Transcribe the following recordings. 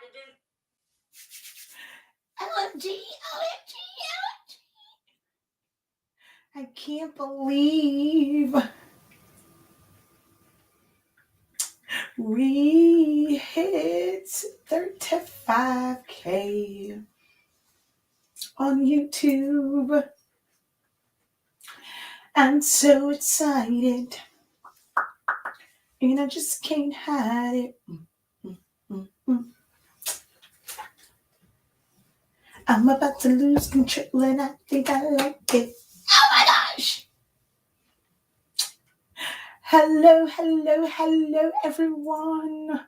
OMG, OMG, OMG. I can't believe we hit 35K on YouTube. I'm so excited, and I just can't hide it. I'm about to lose control, and I think I like it. Oh my gosh! Hello, hello, hello, everyone.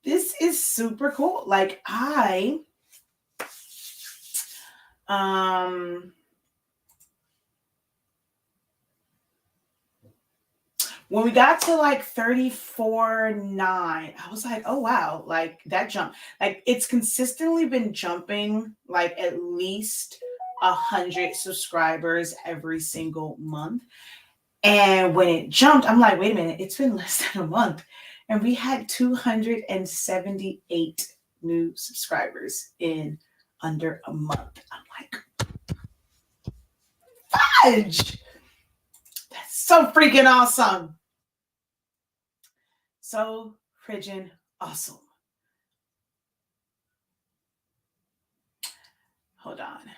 This is super cool. Like when we got to like 34.9, I was like, oh wow, like that jump. Like it's consistently been jumping like at least 100 subscribers every single month. And when it jumped, I'm like, wait a minute, it's been less than a month. And we had 278 new subscribers in under a month. I'm like, fudge! That's so freaking awesome. So freaking awesome. Hold on.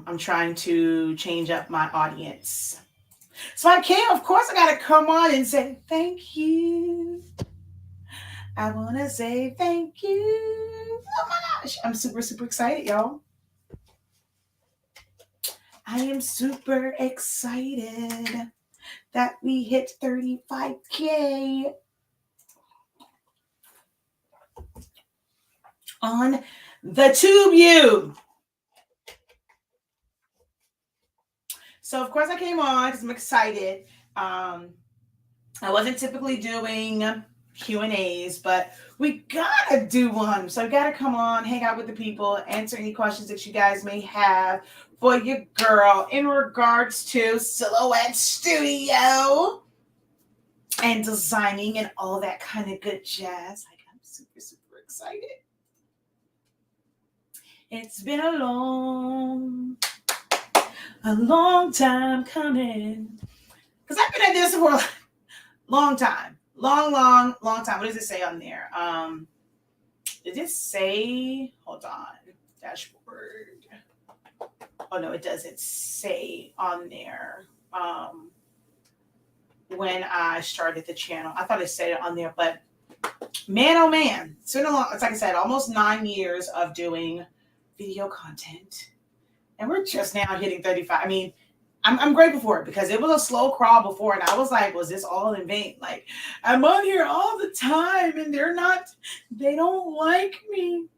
I'm trying to change up my audience. So I can't, of course, I got to come on and say thank you. I want to say thank you. Oh my gosh. I'm super, super excited, y'all. I am super excited that we hit 35K on the TubeU. So, of course, I came on because I'm excited. I wasn't typically doing Q&As, but we gotta do one. So I gotta come on, hang out with the people, answer any questions that you guys may have for your girl in regards to Silhouette Studio and designing and all that kind of good jazz. Like, I'm super, super excited. It's been a long time coming. Because I've been at this for a long time. Long time. What does it say on there? Did it say, hold on, dashboard. Oh no, it doesn't say on there. When I started the channel, I thought it said it on there, but man, oh man, it's been a long, it's like I said, almost 9 years of doing video content. And we're just now hitting 35. I mean, I'm grateful for it because it was a slow crawl before. And I was like, was this all in vain? Like, I'm on here all the time and they don't like me.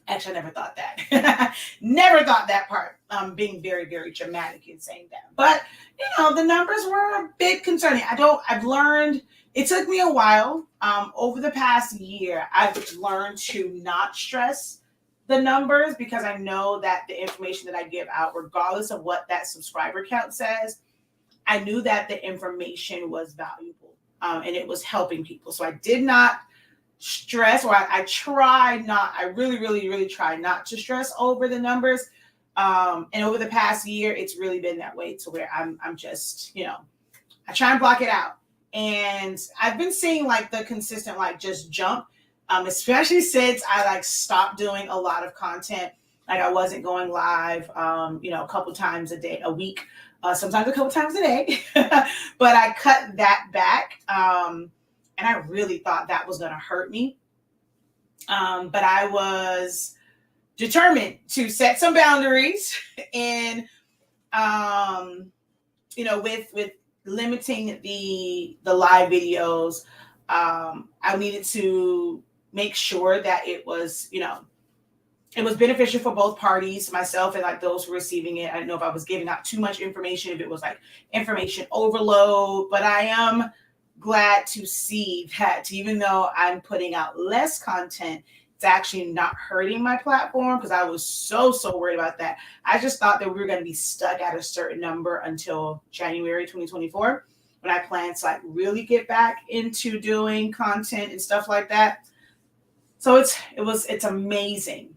Actually, I never thought that. Never thought that part. Being very, very dramatic in saying that. But, you know, the numbers were a bit concerning. I've learned, it took me a while. Over the past year, I've learned to not stress the numbers because I know that the information that I give out, regardless of what that subscriber count says, I knew that the information was valuable and it was helping people. So I did not stress, or I really try not to stress over the numbers. And over the past year, it's really been that way to where I'm just, you know, I try and block it out. And I've been seeing like the consistent, like just jump. Especially since I like stopped doing a lot of content. Like I wasn't going live, you know, a couple times a week, sometimes a couple times a day, but I cut that back. And I really thought that was going to hurt me. But I was determined to set some boundaries and, you know, with limiting the live videos, I needed to make sure that it was, you know, it was beneficial for both parties, myself and like those who were receiving it. I didn't know if I was giving out too much information, if it was like information overload, but I am glad to see that even though I'm putting out less content, it's actually not hurting my platform because I was so worried about that. I just thought that we were going to be stuck at a certain number until January 2024. when I plan to like really get back into doing content and stuff like that. So it's amazing.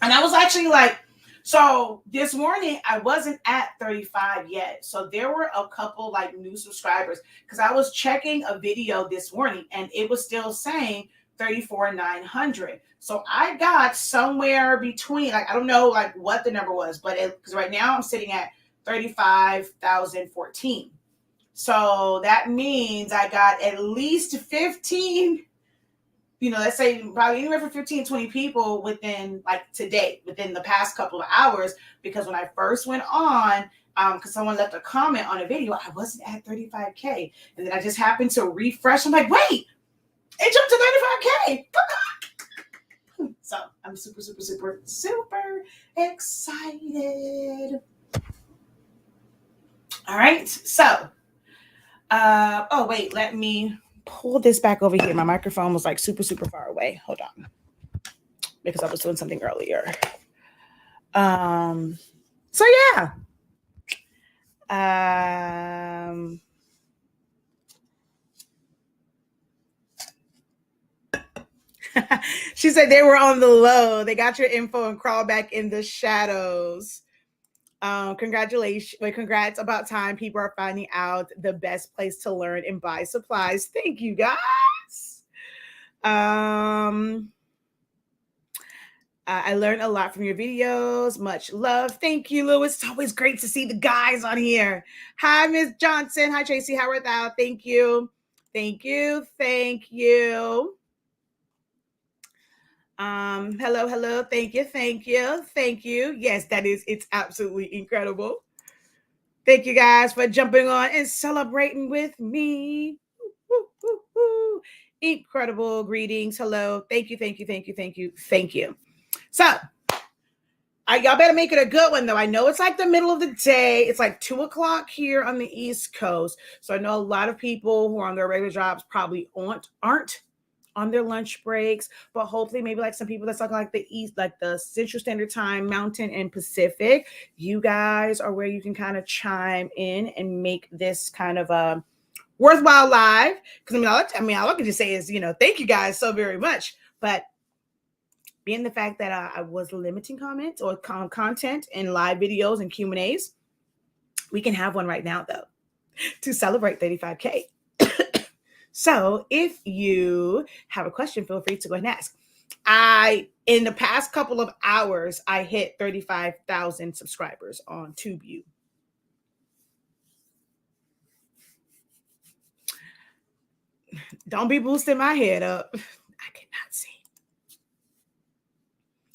And I was actually like, so this morning I wasn't at 35 yet. So there were a couple like new subscribers because I was checking a video this morning and it was still saying 34,900. So I got somewhere between, like, I don't know like what the number was, but because right now I'm sitting at 35,014. So that means I got at least 15, let's say probably anywhere from 15, 20 people within like today, within the past couple of hours. Because when I first went on, because someone left a comment on a video, I wasn't at 35K. And then I just happened to refresh. I'm like, wait, it jumped to 35K. So I'm super, super, super, super excited. All right. So, oh, wait, let me pull this back over here. My microphone was like super, super far away. Hold on. Because I was doing something earlier. So yeah. She said they were on the low. They got your info and crawl back in the shadows. Congratulations. Wait, congrats. About time people are finding out the best place to learn and buy supplies. Thank you, guys. I learned a lot from your videos. Much love. Thank you, Lewis. It's always great to see the guys on here. Hi, Miss Johnson. Hi, Tracy. Howard Thou. Thank you. Thank you. Thank you. Hello. Thank you. Thank you. Thank you. Yes, it's absolutely incredible. Thank you guys for jumping on and celebrating with me. Woo, woo, woo. Incredible greetings. Hello. Thank you. Thank you. Thank you. Thank you. Thank you. So, y'all better make it a good one, though. I know it's like the middle of the day. It's like 2:00 here on the East Coast. So I know a lot of people who are on their regular jobs probably aren't on their lunch breaks, but hopefully maybe like some people that's like the East, like the Central Standard Time, Mountain, and Pacific, you guys are where you can kind of chime in and make this kind of a worthwhile live. Because all I can just say is, thank you guys so very much. But being the fact that I was limiting comments or content in live videos and Q&As, we can have one right now, though, to celebrate 35K. So if you have a question, feel free to go ahead and ask. In the past couple of hours, I hit 35,000 subscribers on TubeU. Don't be boosting my head up. I cannot see.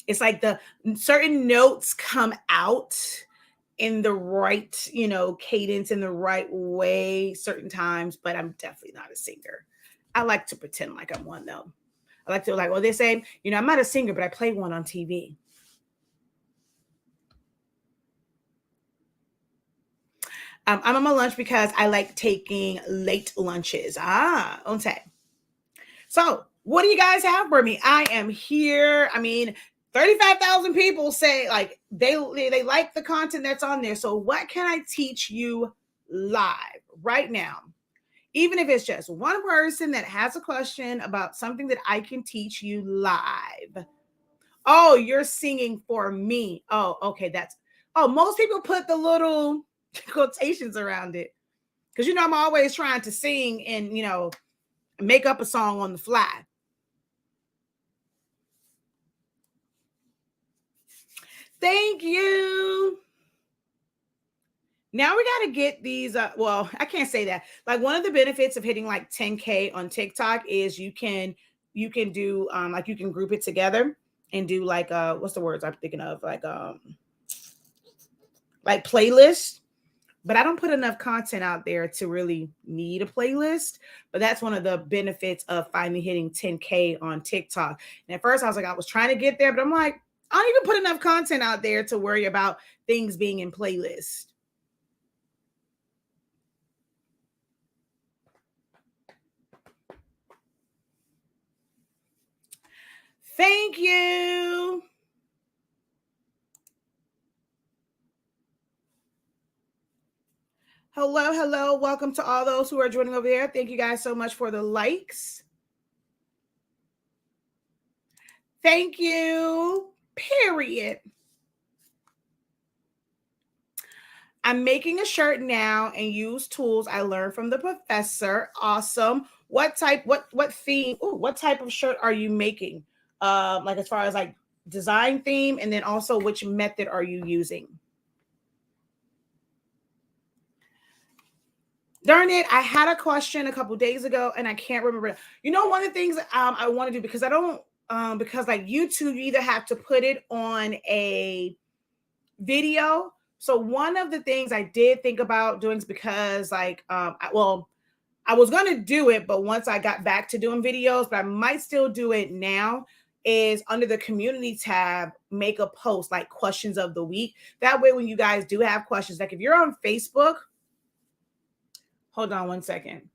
It's like the certain notes come out in the right, cadence, in the right way certain times, but I'm definitely not a singer. I like to pretend like I'm one, though. I like to they say, I'm not a singer, but I play one on TV. I'm on my lunch because I like taking late lunches. Okay. So what do you guys have for me? I am here. 35,000 people say like they like the content that's on there. So what can I teach you live right now? Even if it's just one person that has a question about something that I can teach you live. Oh, you're singing for me. Oh, okay. Most people put the little quotations around it. Because, I'm always trying to sing and, make up a song on the fly. Thank you. Now we got to get these. Well, I can't say that. Like one of the benefits of hitting like 10K on TikTok is you can do like you can group it together and do like what's the words I'm thinking of, like playlist. But I don't put enough content out there to really need a playlist. But that's one of the benefits of finally hitting 10K on TikTok. And at first I was trying to get there, but I'm like, I don't even put enough content out there to worry about things being in playlist. Thank you. Hello. hello. Welcome to all those who are joining over there. Thank you guys so much for the likes. Thank you. Period. I'm making a shirt now and use tools I learned from the professor. Awesome. What type of shirt are you making? Like as far as like design theme, and then also which method are you using? Darn it, I had a question a couple days ago and I can't remember. You know, one of the things I want to do, because I don't because like YouTube, you either have to put it on a video. So one of the things I did think about doing is because like I was going to do it, but once I got back to doing videos, but I might still do it now, is under the community tab, make a post like questions of the week. That way, when you guys do have questions, like if you're on Facebook, hold on one second.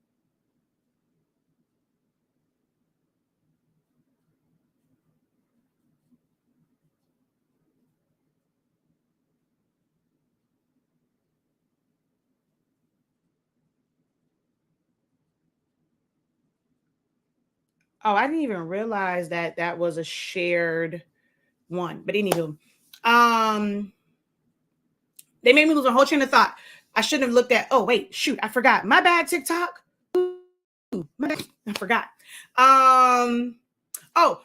Oh, I didn't even realize that that was a shared one. But anywho, they made me lose a whole train of thought. I shouldn't have looked at. Oh wait, shoot, I forgot. My bad, TikTok. Ooh, my bad. I forgot. Oh,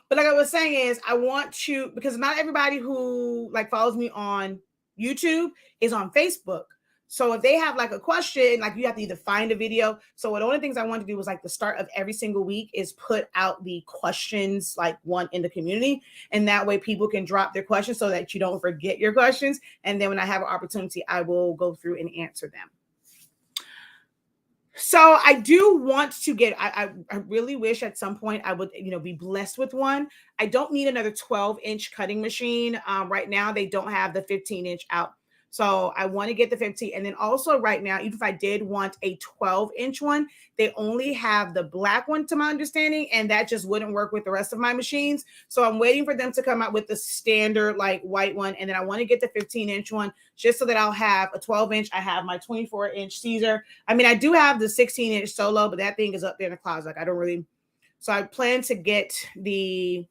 but like I was saying is I want to, because not everybody who like follows me on YouTube is on Facebook. So if they have like a question, like you have to either find a video. So one of the things I want to do was like the start of every single week is put out the questions, like one in the community. And that way people can drop their questions so that you don't forget your questions. And then when I have an opportunity, I will go through and answer them. So I do want to get, I really wish at some point I would, be blessed with one. I don't need another 12-inch cutting machine. Right now they don't have the 15-inch out. So I want to get the 15. And then also right now, even if I did want a 12-inch one, they only have the black one to my understanding, and that just wouldn't work with the rest of my machines. So I'm waiting for them to come out with the standard like white one. And then I want to get the 15-inch one just so that I'll have a 12-inch. I have my 24-inch Caesar. I mean, I do have the 16-inch Solo, but that thing is up there in the closet. Like I don't really. So I plan to get the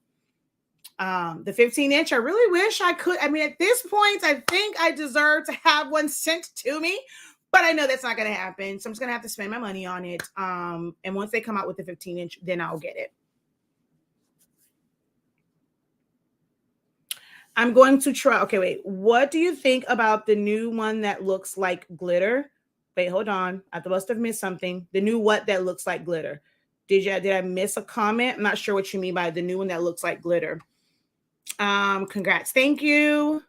15-inch. I really wish I could. I mean, at this point, I think I deserve to have one sent to me, but I know that's not going to happen. So I'm just going to have to spend my money on it. And once they come out with the 15-inch, then I'll get it. I'm going to try. Okay, wait. What do you think about the new one that looks like glitter? Wait, hold on. I must have missed something. The new what that looks like glitter? Did I miss a comment? I'm not sure what you mean by the new one that looks like glitter. Congrats. Thank you.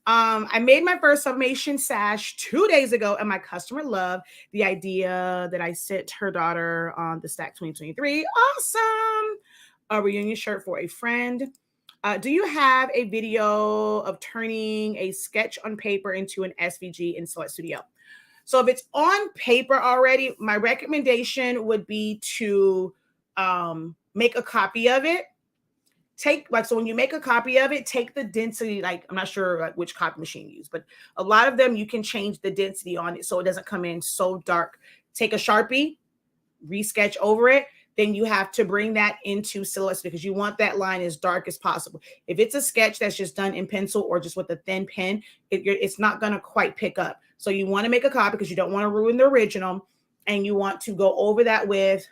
I made my first sublimation sash 2 days ago, and my customer loved the idea that I sent her daughter on the Stack 2023. Awesome. A reunion shirt for a friend. Do you have a video of turning a sketch on paper into an SVG in Silhouette Studio? So if it's on paper already, my recommendation would be to make a copy of it. So when you make a copy of it, take the density, like I'm not sure like which copy machine you use, but a lot of them you can change the density on it so it doesn't come in so dark. Take a Sharpie, resketch over it. Then you have to bring that into Silhouette because you want that line as dark as possible. If it's a sketch that's just done in pencil or just with a thin pen, it's not going to quite pick up. So you want to make a copy because you don't want to ruin the original, and you want to go over that with,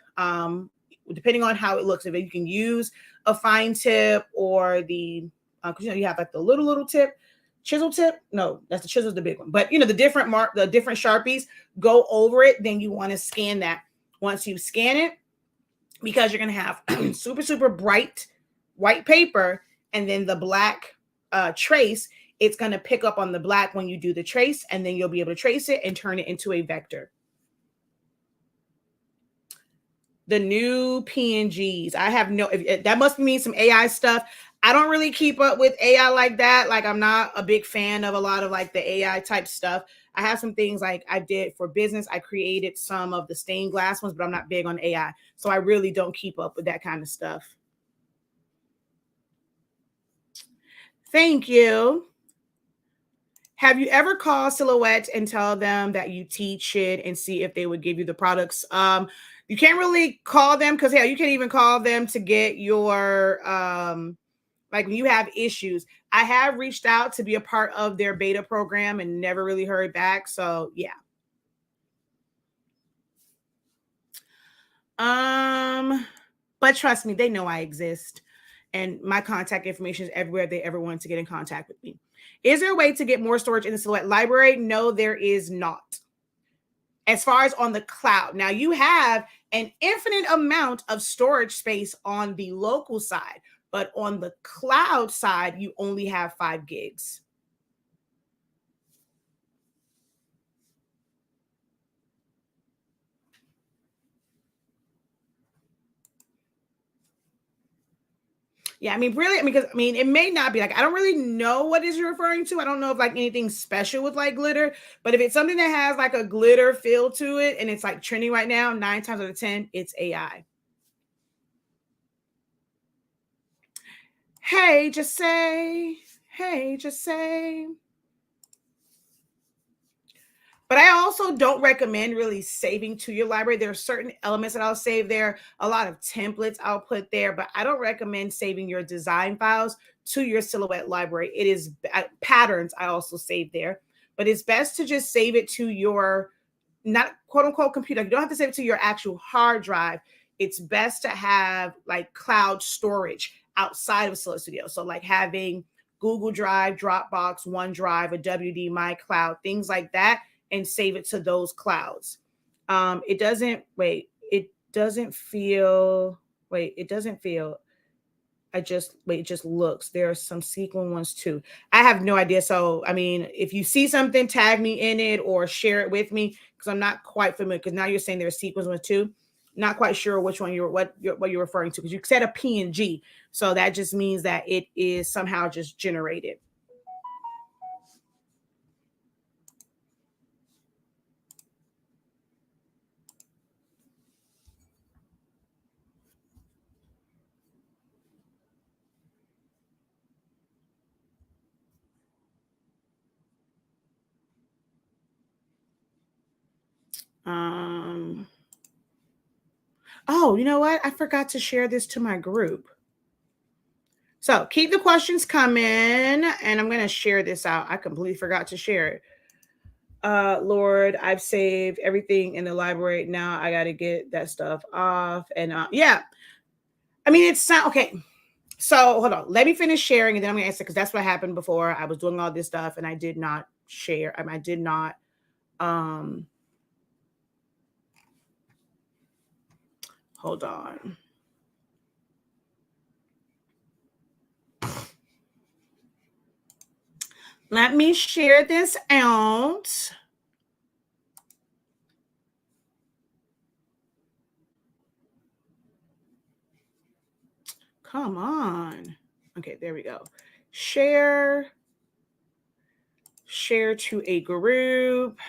depending on how it looks, if you can use a fine tip or the, because you have like the little tip, chisel tip. No, that's the chisel's the big one. But the different Sharpies, go over it. Then you want to scan that. Once you scan it, because you're going to have super bright white paper, and then the black trace, it's going to pick up on the black when you do the trace, and then you'll be able to trace it and turn it into a vector. The new PNGs. I have that must mean some AI stuff. I don't really keep up with AI like that. Like I'm not a big fan of a lot of like the AI type stuff. I have some things like I did for business. I created some of the stained glass ones, but I'm not big on AI. So I really don't keep up with that kind of stuff. Thank you. Have you ever called Silhouette and tell them that you teach it and see if they would give you the products? You can't really call them because you can't even call them to get your like when you have issues. I have reached out to be a part of their beta program and never really heard back. So yeah. But trust me, they know I exist. And my contact information is everywhere they ever want to get in contact with me. Is there a way to get more storage in the Silhouette library? No, there is not. As far as on the cloud. Now you have an infinite amount of storage space on the local side, but on the cloud side, you only have 5 gigs. Yeah, I mean, really, because it may not be like I don't really know what is you're referring to. I don't know if like anything special with like glitter, but if it's something that has like a glitter feel to it and it's like trending right now, 9 times out of 10, it's AI. Hey, just say, hey, just say. But I also don't recommend really saving to your library. There are certain elements that I'll save there, a lot of templates I'll put there, but I don't recommend saving your design files to your Silhouette library. It is patterns I also save there, but it's best to just save it to your not quote unquote computer. You don't have to save it to your actual hard drive. It's best to have like cloud storage outside of Silhouette Studio. So like having Google Drive, Dropbox, OneDrive, a WD, My Cloud, things like that, and save it to those clouds. It doesn't feel, it just looks. There are some sequin ones too. I have no idea. So, I mean, if you see something, tag me in it or share it with me because I'm not quite familiar. Because now you're saying there's sequins ones too. Not quite sure which one what you're referring to because you said a PNG. So that just means that it is somehow just generated. Oh, you know what? I forgot to share this to my group. So keep the questions coming, and I'm going to share this out. I completely forgot to share it. Lord, I've saved everything in the library. Now I got to get that stuff off. And yeah, I mean, it's not okay. So hold on. Let me finish sharing, and then I'm going to answer because that's what happened before. I was doing all this stuff, and I did not share. I did not. Hold on. Let me share this out. Come on. Okay, there we go. Share to a group.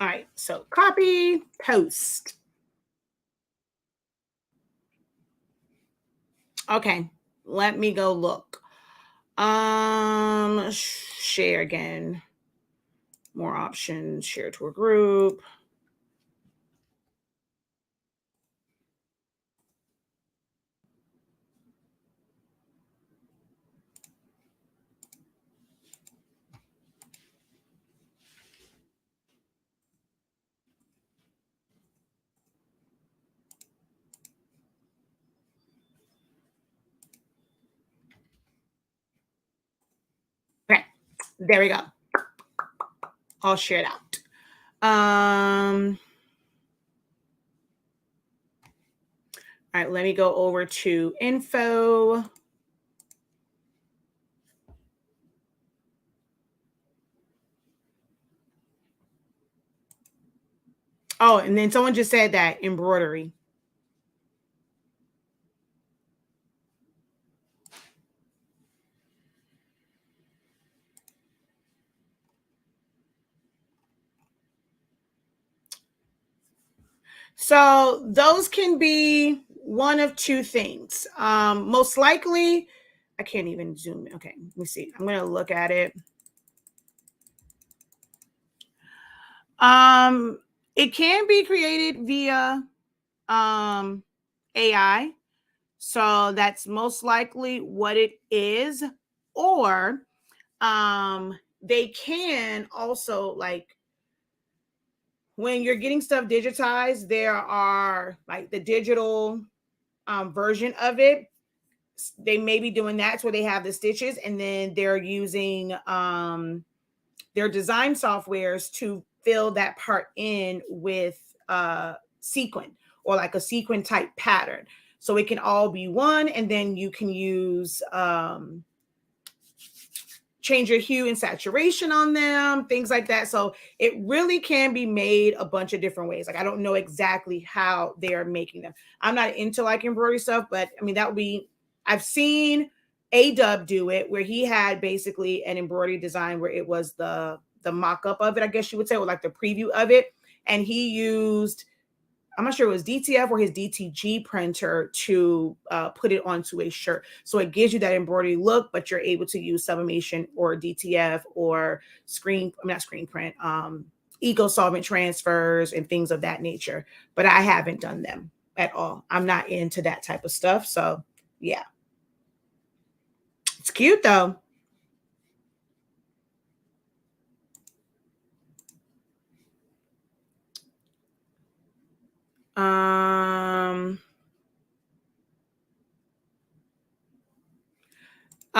All right, so copy, post. Okay, let me go look. Share again. More options, share to a group. There we go. All shared out. All right, let me go over to info. Oh, and then someone just said that embroidery. So those can be one of two things. Most likely, I can't even zoom in. Okay, let me see. I'm going to look at it. It can be created via AI. So that's most likely what it is. Or they can also, like, when you're getting stuff digitized, there are like the digital version of it. They may be doing that where they have the stitches, and then they're using their design softwares to fill that part in with sequin or like a sequin type pattern. So it can all be one, and then you can use change your hue and saturation on them, things like that. So it really can be made a bunch of different ways. Like, I don't know exactly how they are making them. I'm not into like embroidery stuff, but I mean, that would be, I've seen A-Dub do it where he had basically an embroidery design where it was the mock-up of it, I guess you would say, or like the preview of it. And he used, I'm not sure it was DTF or his DTG printer to put it onto a shirt. So it gives you that embroidery look, but you're able to use sublimation or DTF or not screen print, eco solvent transfers and things of that nature. But I haven't done them at all. I'm not into that type of stuff. So yeah. It's cute though.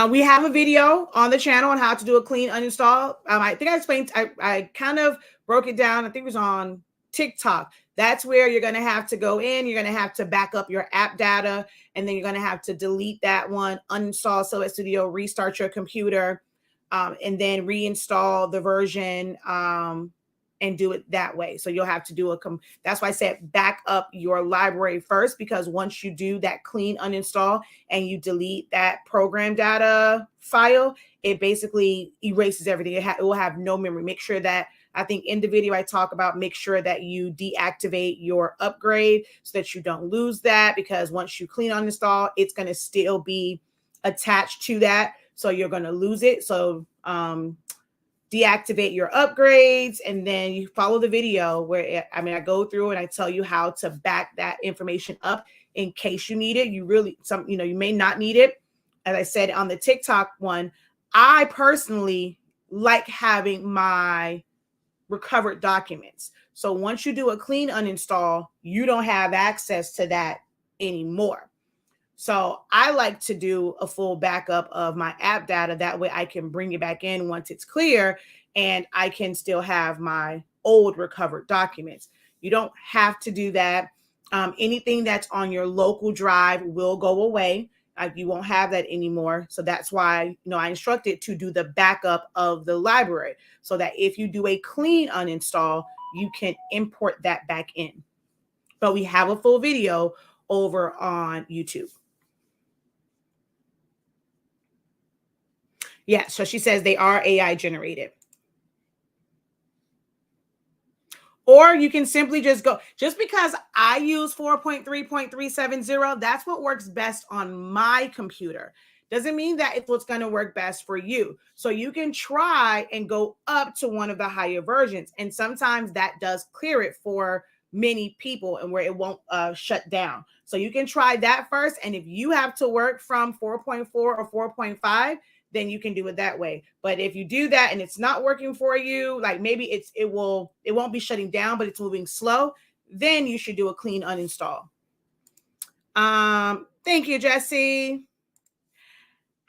We have a video on the channel on how to do a clean uninstall. I think I explained, I kind of broke it down. I think it was on TikTok. That's where you're going to have to go in. You're going to have to back up your app data, and then you're going to have to delete that one, uninstall Silhouette Studio, restart your computer, and then reinstall the version and do it that way. So you'll have to do that's why I said back up your library first, because once you do that clean uninstall and you delete that program data file, it basically erases everything. It will have no memory. Make sure that, I think in the video I talk about, make sure that you deactivate your upgrade so that you don't lose that, because once you clean uninstall, it's going to still be attached to that. So you're going to lose it. So deactivate your upgrades, and then you follow the video where I go through and I tell you how to back that information up in case you need it. You may not need it. As I said on the TikTok one, I personally like having my recovered documents. So once you do a clean uninstall, you don't have access to that anymore. So I like to do a full backup of my app data. That way I can bring it back in once it's clear, and I can still have my old recovered documents. You don't have to do that. Anything that's on your local drive will go away. You won't have that anymore. So that's why, I instructed to do the backup of the library, so that if you do a clean uninstall, you can import that back in. But we have a full video over on YouTube. Yeah, so she says they are AI generated. Or you can simply just because I use 4.3.370, that's what works best on my computer. Doesn't mean that it's what's going to work best for you. So you can try and go up to one of the higher versions. And sometimes that does clear it for many people, and where it won't shut down. So you can try that first. And if you have to work from 4.4 or 4.5, then you can do it that way. But if you do that and it's not working for you, like maybe it won't be shutting down, but it's moving slow, then you should do a clean uninstall. Thank you, Jesse.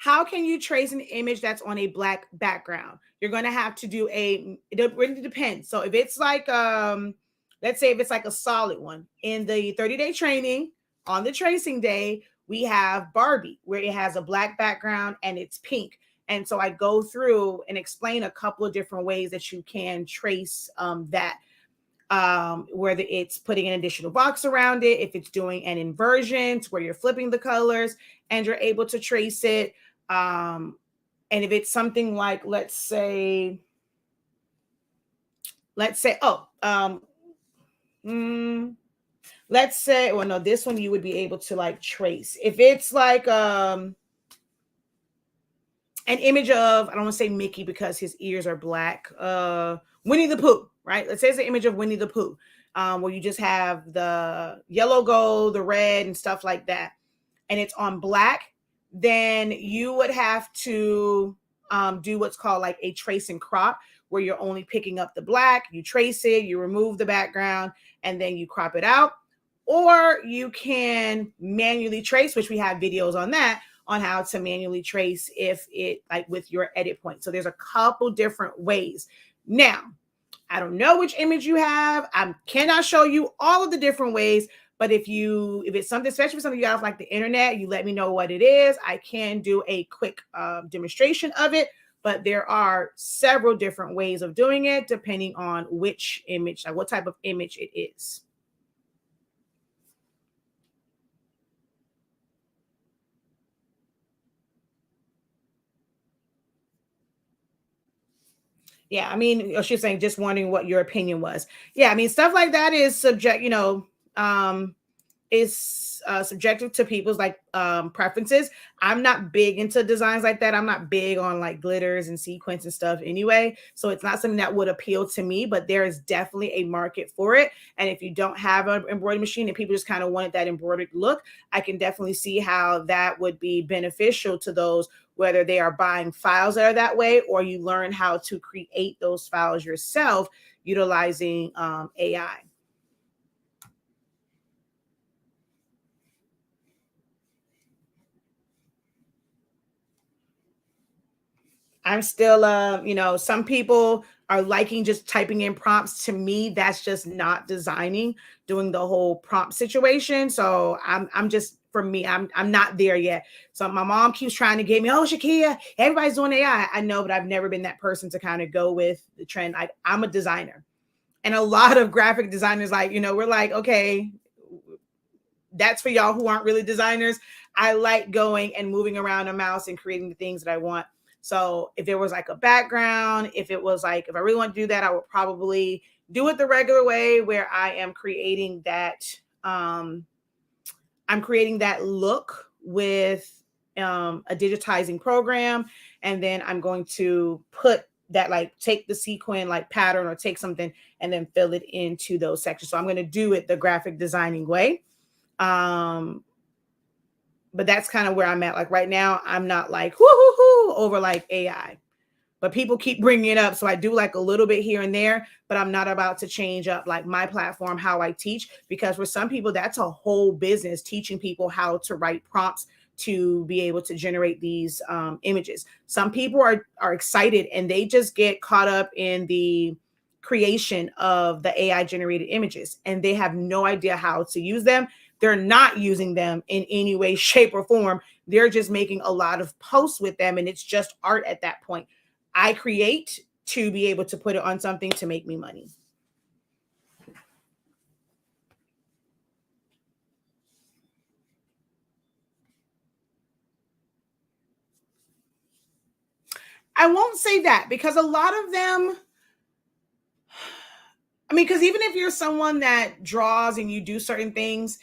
How can you trace an image that's on a black background? You're going to have to do it really depends. So if it's like, let's say if it's like a solid one in the 30-day training on the tracing day, we have Barbie where it has a black background and it's pink. And so I go through and explain a couple of different ways that you can trace that. Whether it's putting an additional box around it, if it's doing an inversion where you're flipping the colors and you're able to trace it. And if it's something like, let's say, let's say, well, no, this one you would be able to like trace. If it's like an image of, I don't want to say Mickey because his ears are black, Winnie the Pooh, right? Let's say it's an image of Winnie the Pooh, where you just have the yellow gold, the red and stuff like that, and it's on black, then you would have to do what's called like a trace and crop, where you're only picking up the black, you trace it, you remove the background, and then you crop it out. Or you can manually trace, which we have videos on that, on how to manually trace if it like with your edit point. So there's a couple different ways. Now, I don't know which image you have. I cannot show you all of the different ways, but if it's something, especially for something you got off like the internet, you let me know what it is. I can do a quick demonstration of it, but there are several different ways of doing it depending on which image, like what type of image it is. Yeah, I mean, she's saying just wondering what your opinion was. Yeah, I mean, stuff like that is is subjective to people's like preferences. I'm not big into designs like that. I'm not big on like glitters and sequins and stuff anyway. So it's not something that would appeal to me, but there is definitely a market for it. And if you don't have an embroidery machine and people just kind of wanted that embroidered look, I can definitely see how that would be beneficial to those, whether they are buying files that are that way or you learn how to create those files yourself utilizing AI. I'm still, some people are liking just typing in prompts. To me, that's just not designing, doing the whole prompt situation. So I'm just, for me, I'm not there yet. So my mom keeps trying to get me, oh, Shakia, everybody's doing AI. I know, but I've never been that person to kind of go with the trend. I'm a designer. And a lot of graphic designers, like, we're like, okay, that's for y'all who aren't really designers. I like going and moving around a mouse and creating the things that I want. So if there was like a background, if I really want to do that, I would probably do it the regular way where I am creating that. I'm creating that look with a digitizing program. And then I'm going to put that, like take the sequin like pattern or take something and then fill it into those sections. So I'm going to do it the graphic designing way. But that's kind of where I'm at. Like right now, I'm not like whoo over like AI, but people keep bringing it up. So I do like a little bit here and there, but I'm not about to change up like my platform, how I teach, because for some people, that's a whole business, teaching people how to write prompts to be able to generate these images. Some people are excited and they just get caught up in the creation of the AI generated images and they have no idea how to use them. They're not using them in any way, shape, or form. They're just making a lot of posts with them, and it's just art at that point. I create to be able to put it on something to make me money. I won't say that because a lot of them, I mean, because even if you're someone that draws and you do certain things,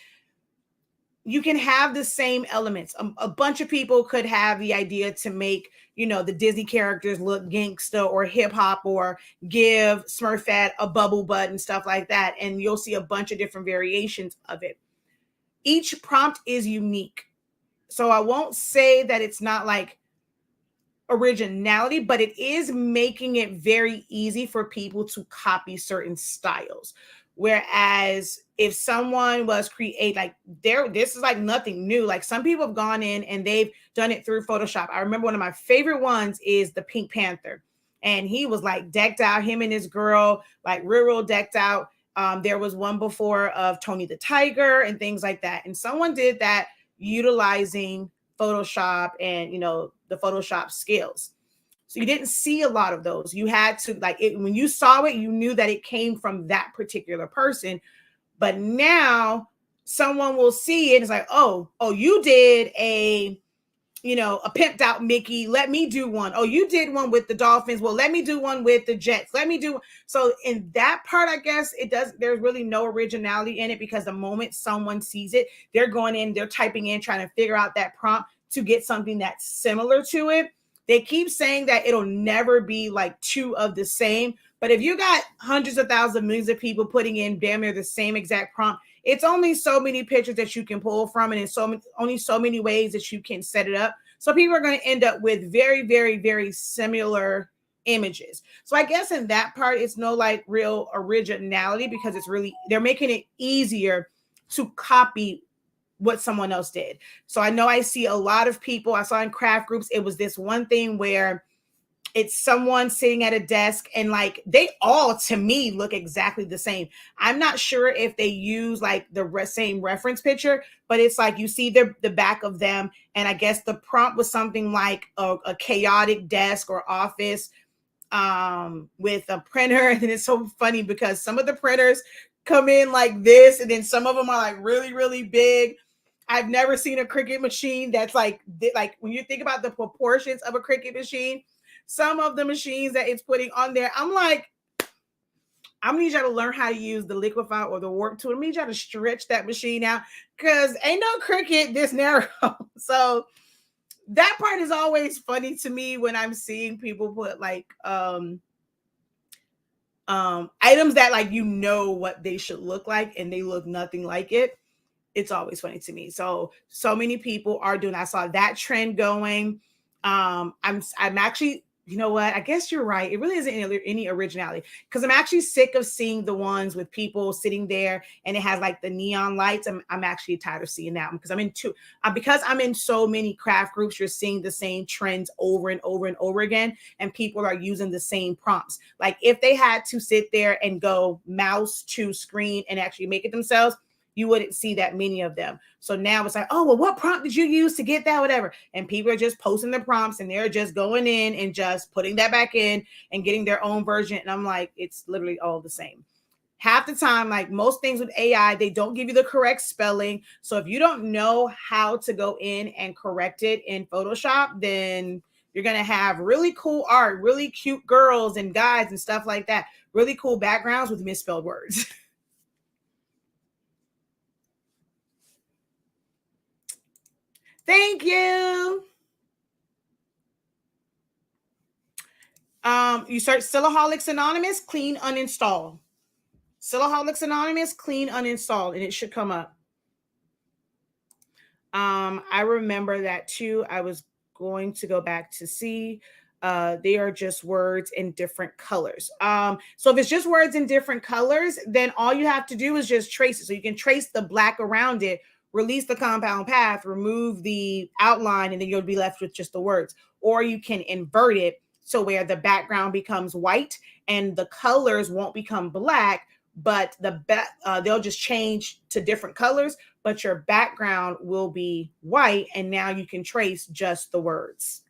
you can have the same elements. A bunch of people could have the idea to make, the Disney characters look gangsta or hip hop or give Smurfette a bubble butt and stuff like that. And you'll see a bunch of different variations of it. Each prompt is unique. So I won't say that it's not like originality, but it is making it very easy for people to copy certain styles. Whereas if someone was this is like nothing new. Like some people have gone in and they've done it through Photoshop. I remember one of my favorite ones is the Pink Panther. And he was like decked out, him and his girl, like real decked out. There was one before of Tony the Tiger and things like that. And someone did that utilizing Photoshop and, the Photoshop skills. So you didn't see a lot of those. You had to when you saw it, you knew that it came from that particular person. But now someone will see it. It's like, oh, you did a pimped out Mickey. Let me do one. Oh, you did one with the Dolphins. Well, let me do one with the Jets. Let me do. So in that part, I guess there's really no originality in it, because the moment someone sees it, they're going in, they're typing in, trying to figure out that prompt to get something that's similar to it. They keep saying that it'll never be like two of the same. But if you got hundreds of thousands, millions of people putting in damn near the same exact prompt, it's only so many pictures that you can pull from, and it's only so many ways that you can set it up. So people are going to end up with very, very, very similar images. So I guess in that part, it's no like real originality, because they're making it easier to copy what someone else did. So I know I see a lot of people, I saw in craft groups, it was this one thing where it's someone sitting at a desk and like they all to me look exactly the same. I'm not sure if they use like the same reference picture, but it's like you see the back of them, and I guess the prompt was something like a chaotic desk or office with a printer. And it's so funny because some of the printers come in like this, and then some of them are like really, really big. I've never seen a Cricut machine that's like when you think about the proportions of a Cricut machine, some of the machines that it's putting on there, I'm like, I'm gonna need y'all to learn how to use the liquify or the warp tool. I need y'all to stretch that machine out, because ain't no Cricut this narrow. So that part is always funny to me when I'm seeing people put like items that like what they should look like and they look nothing like it. It's always funny to me. So many people are doing. I saw that trend going. I'm actually, you know what? I guess you're right. It really isn't any originality, because I'm actually sick of seeing the ones with people sitting there and it has like the neon lights. I'm actually tired of seeing that one, because I'm in so many craft groups. You're seeing the same trends over and over and over again, and people are using the same prompts. Like if they had to sit there and go mouse to screen and actually make it themselves, you wouldn't see that many of them. So now it's like, oh, well, what prompt did you use to get that, whatever? And people are just posting the prompts and they're just going in and just putting that back in and getting their own version. And I'm like, it's literally all the same. Half the time, like most things with AI, they don't give you the correct spelling. So if you don't know how to go in and correct it in Photoshop, then you're going to have really cool art, really cute girls and guys and stuff like that. Really cool backgrounds with misspelled words. Thank you. You search Silaholics Anonymous, clean uninstall. Silaholics Anonymous, clean uninstall, and it should come up. I remember that too. I was going to go back to see. They are just words in different colors. So if it's just words in different colors, then all you have to do is just trace it. So you can trace the black around it, release the compound path, remove the outline, and then you'll be left with just the words. Or you can invert it so where the background becomes white and the colors won't become black, but they'll just change to different colors, but your background will be white, and now you can trace just the words.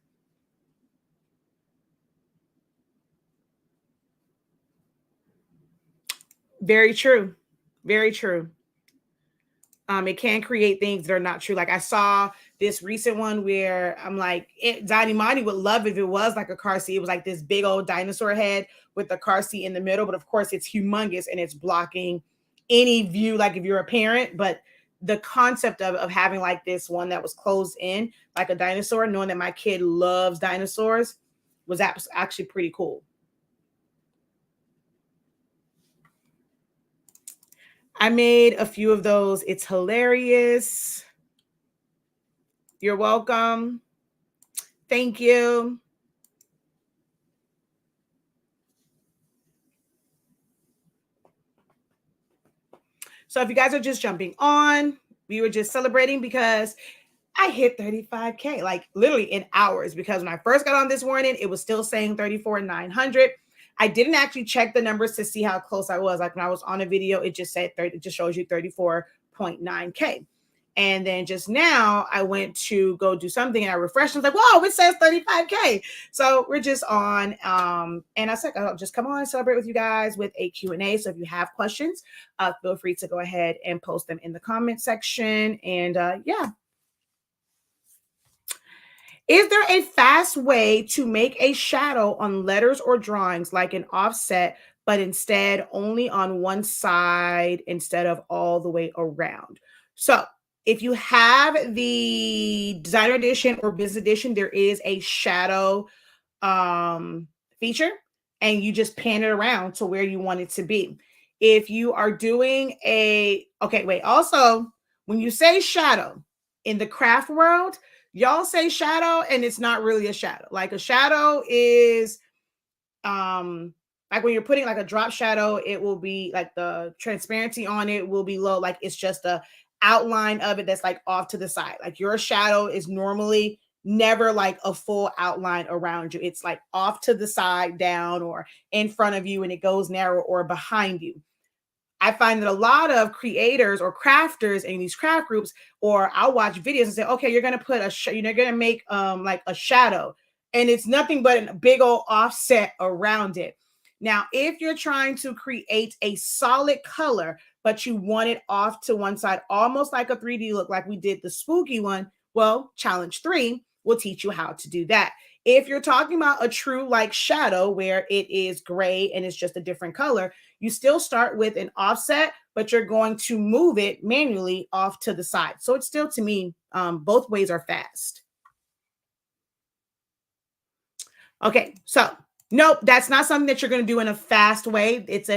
Very true. Very true. It can create things that are not true. Like I saw this recent one where I'm like, Donnie Monty would love if it was like a car seat. It was like this big old dinosaur head with the car seat in the middle. But of course, it's humongous and it's blocking any view, like if you're a parent. But the concept of having like this one that was closed in, like a dinosaur, knowing that my kid loves dinosaurs, was actually pretty cool. I made a few of those. It's hilarious. You're welcome. Thank you. So if you guys are just jumping on, we were just celebrating because I hit 35K, like literally in hours, because when I first got on this morning, it was still saying 34,900. I didn't actually check the numbers to see how close I was. Like when I was on a video, it just said 30, it just shows you 34.9K. And then just now I went to go do something and I refreshed. I was like, whoa, it says 35K. So we're just on. And I said, I'll just come on and celebrate with you guys with a Q&A. So if you have questions, feel free to go ahead and post them in the comment section. And yeah. Is there a fast way to make a shadow on letters or drawings like an offset, but instead only on one side instead of all the way around? So if you have the designer edition or business edition, there is a shadow feature and you just pan it around to where you want it to be. If you are doing also, when you say shadow in the craft world, y'all say shadow and it's not really a shadow. Like a shadow is like when you're putting like a drop shadow, it will be like the transparency on it will be low, like it's just a outline of it that's like off to the side. Like your shadow is normally never like a full outline around you. It's like off to the side, down, or in front of you, and it goes narrow or behind you. I find that a lot of creators or crafters in these craft groups, or I'll watch videos and say, okay, you're going to put you're going to make like a shadow, and it's nothing but a big old offset around it. Now, if you're trying to create a solid color, but you want it off to one side, almost like a 3D look, like we did the spooky one, well, challenge 3 will teach you how to do that. If you're talking about a true like shadow where it is gray and it's just a different color, you still start with an offset, but you're going to move it manually off to the side. So it's still, to me, both ways are fast. Okay, so nope, that's not something that you're going to do in a fast way. It's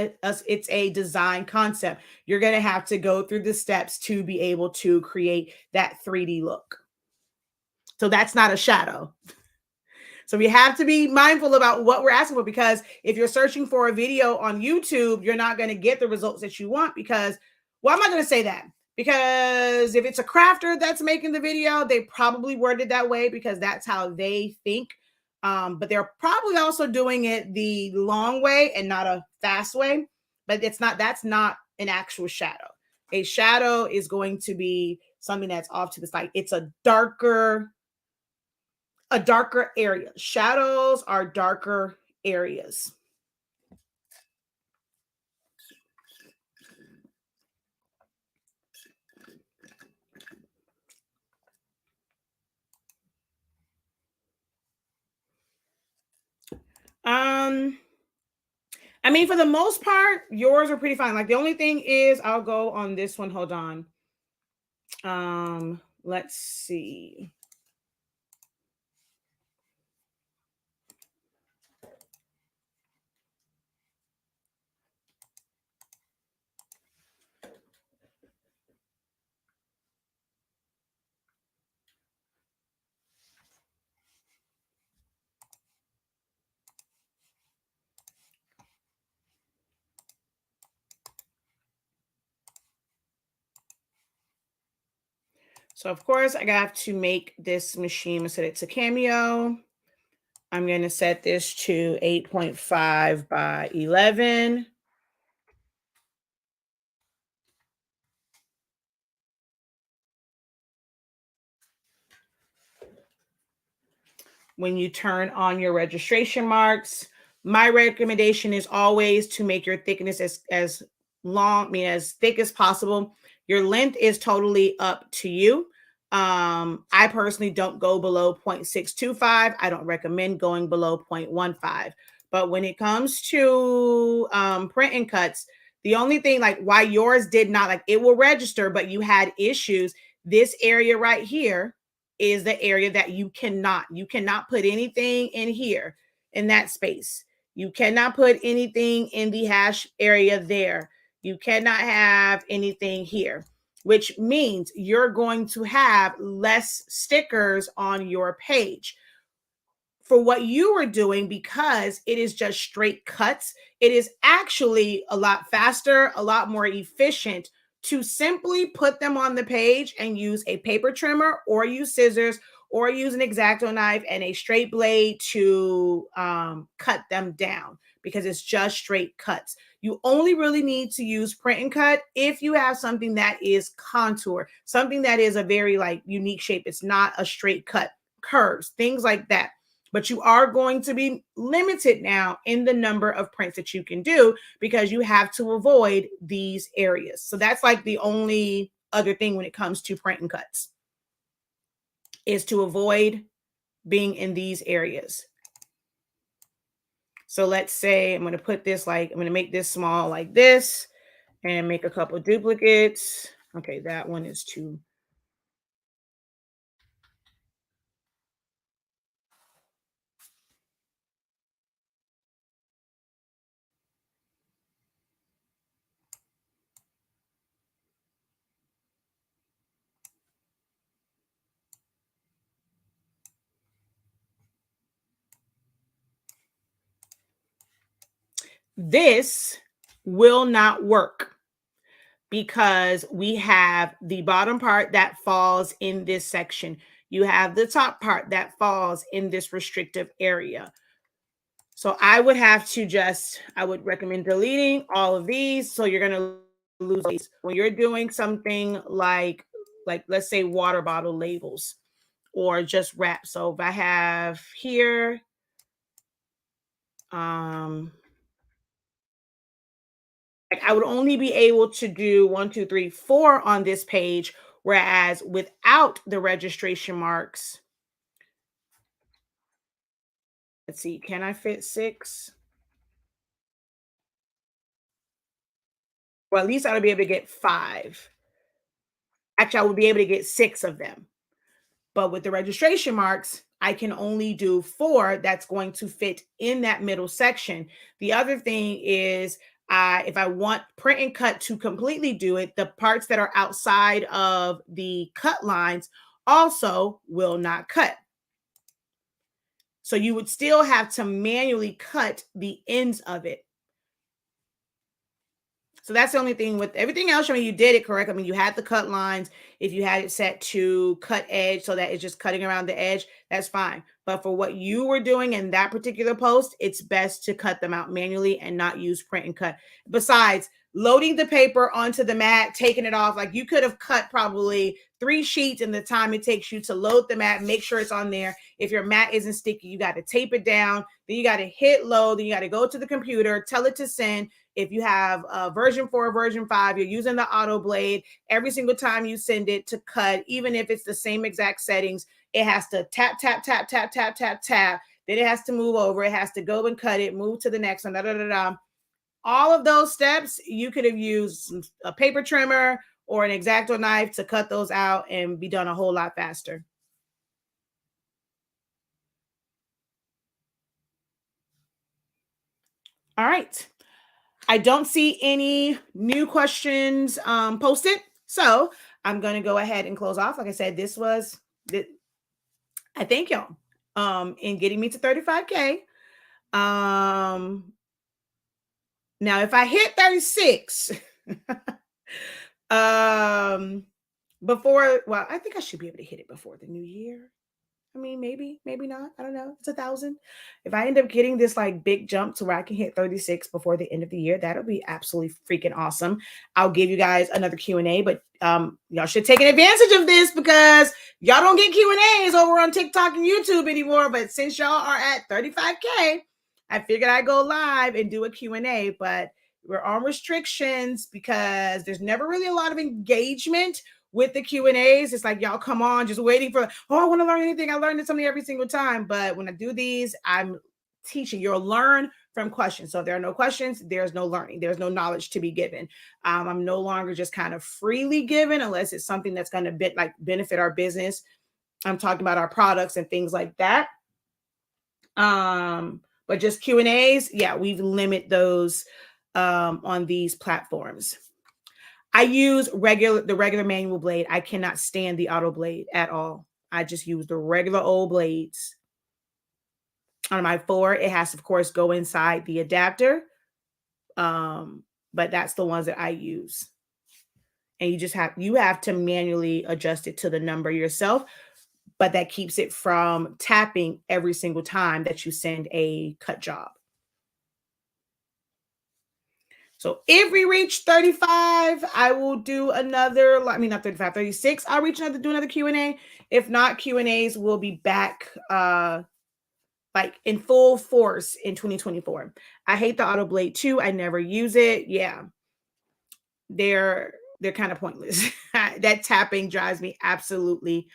a design concept. You're going to have to go through the steps to be able to create that 3D look. So that's not a shadow. So we have to be mindful about what we're asking for, because if you're searching for a video on YouTube, you're not going to get the results that you want because, well, I'm not going to say that, because if it's a crafter that's making the video, they probably worded that way because that's how they think. But they're probably also doing it the long way and not a fast way. But that's not an actual shadow. A shadow is going to be something that's off to the side. It's a darker area. Shadows are darker areas. I mean, for the most part, yours are pretty fine. Like the only thing is, I'll go on this one. Hold on. Let's see. So of course I have to make this machine, set it to Cameo. I'm going to set this to 8.5 by 11. When you turn on your registration marks, my recommendation is always to make your thickness as long, as thick as possible. Your length is totally up to you. I personally don't go below 0.625. I don't recommend going below 0.15. But when it comes to print and cuts, the only thing, like why yours did not, like it will register, but you had issues. This area right here is the area that you cannot put anything in here in that space. You cannot put anything in the hash area there. You cannot have anything here, which means you're going to have less stickers on your page. For what you were doing, because it is just straight cuts, it is actually a lot faster, a lot more efficient to simply put them on the page and use a paper trimmer or use scissors or use an X-Acto knife and a straight blade to cut them down, because it's just straight cuts. You only really need to use print and cut if you have something that is contour, something that is a very like unique shape. It's not a straight cut, curves, things like that. But you are going to be limited now in the number of prints that you can do, because you have to avoid these areas. So that's like the only other thing when it comes to print and cuts, is to avoid being in these areas. So let's say I'm going to put this like, I'm going to make this small like this and make a couple of duplicates. Okay, that one is too. This will not work because we have the bottom part that falls in this section. You have the top part that falls in this restrictive area. So I would have to I would recommend deleting all of these. So you're going to lose these. When you're doing something like let's say water bottle labels or just wrap. So if I have here, I would only be able to do 1, 2, 3, 4 on this page, whereas without the registration marks, let's see, can I fit 6? Well, at least I would be able to get 5. Actually, I would be able to get 6 of them. But with the registration marks, I can only do 4 that's going to fit in that middle section. The other thing is, if I want print and cut to completely do it, the parts that are outside of the cut lines also will not cut. So you would still have to manually cut the ends of it. So that's the only thing. With everything else, I mean, you did it correct. I mean, you had the cut lines. If you had it set to cut edge so that it's just cutting around the edge, that's fine. But for what you were doing in that particular post, it's best to cut them out manually and not use print and cut. Besides, loading the paper onto the mat, taking it off, like you could have cut probably 3 sheets in the time it takes you to load the mat, make sure it's on there. If your mat isn't sticky, you got to tape it down. Then you got to hit load. Then you got to go to the computer, tell it to send. If you have version 4, version 5, you're using the auto blade. Every single time you send it to cut, even if it's the same exact settings, it has to tap, tap, tap, tap, tap, tap, tap. Then it has to move over. It has to go and cut it, move to the next one, da, da, da, da. All of those steps, you could have used a paper trimmer or an X-Acto knife to cut those out and be done a whole lot faster. All right. I don't see any new questions posted. So I'm going to go ahead and close off. Like I said, I thank y'all in getting me to 35K. Now, if I hit 36, before, well, I think I should be able to hit it before the new year. I mean, maybe not. I don't know. It's 1,000. If I end up getting this like big jump to where I can hit 36 before the end of the year, that'll be absolutely freaking awesome. I'll give you guys another Q&A, but y'all should take advantage of this because y'all don't get Q&As over on TikTok and YouTube anymore. But since y'all are at 35K, I figured I'd go live and do a Q&A, but we're on restrictions because there's never really a lot of engagement with the Q&As. It's like y'all come on just waiting for, I want to learn anything. I learned something every single time. But when I do these, I'm teaching. You'll learn from questions. So if there are no questions, there's no learning. There's no knowledge to be given. I'm no longer just kind of freely given unless it's something that's going to benefit our business. I'm talking about our products and things like that. But just Q&As, yeah, we've limited those on these platforms. I use the regular manual blade. I cannot stand the auto blade at all. I just use the regular old blades. On my 4, it has to, of course, go inside the adapter. But that's the ones that I use. and you have to manually adjust it to the number yourself, but that keeps it from tapping every single time that you send a cut job. So if we reach 35, I will do another, I mean, not 35, 36. I'll do another Q&A. If not, Q&As will be back like in full force in 2024. I hate the Auto Blade too. I never use it. Yeah. They're kind of pointless. That tapping drives me absolutely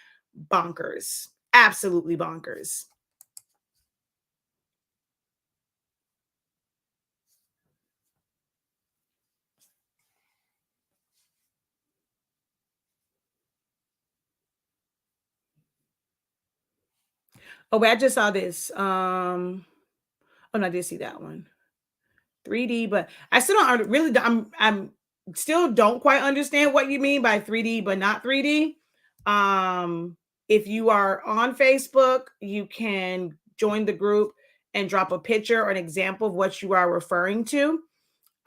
bonkers. Absolutely bonkers. Oh, wait, I just saw this. Oh, no, I did see that one. 3D, but I still don't really. I'm still don't quite understand what you mean by 3D, but not 3D. If you are on Facebook, you can join the group and drop a picture or an example of what you are referring to.